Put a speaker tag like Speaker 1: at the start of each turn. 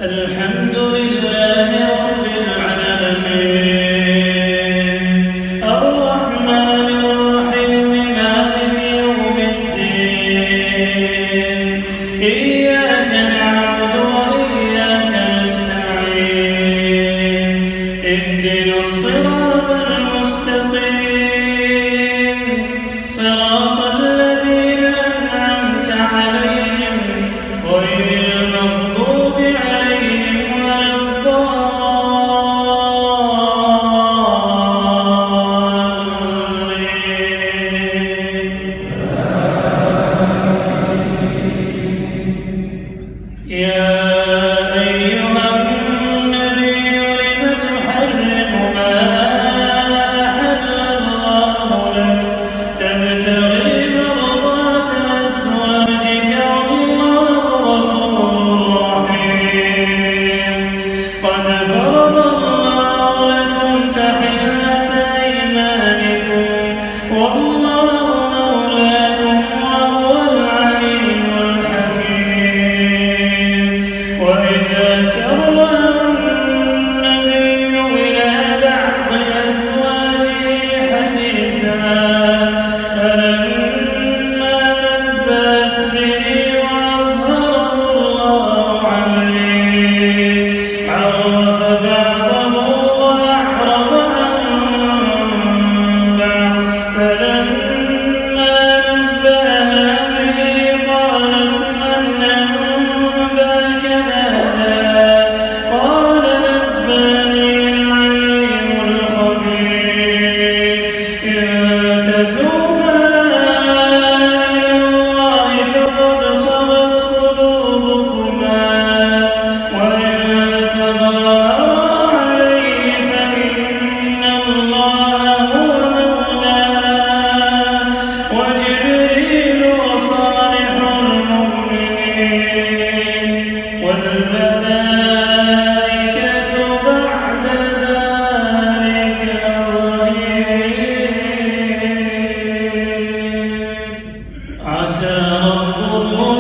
Speaker 1: الحمد لله رب العالمين الرحمن الرحيم مالك يوم الدين إياك نعبد وإياك نستعين اهدنا الصراط المستقيم صراط الذين أنعمت عليهم غير المغضوب عليهم ولا الضالين. يا أيها النبي لم تحرم ما أحل الله لك تبتغي مرضات أزواجك والله غفور رحيم. قد فرض الله لكم تحلة أيمانكم والله مولاكم وهو العليم الحكيم. وإذا سر النبي إلى بعض أزواجه حديثا فلما نبأت به وأظهره الله عليه عرف بعضه وأعرض عن بعض. فلما نبأها به قالت من أنبأك هذا؟ قال نبأني العليم الخبير. إن تتوبا إلى الله فقد صغت قلوبكما وإن تظاهرا عليه فإن الله هو مولاه وجبريل وصالح المؤمنين والملائكة بعد ذلك ظهير. عسى ربه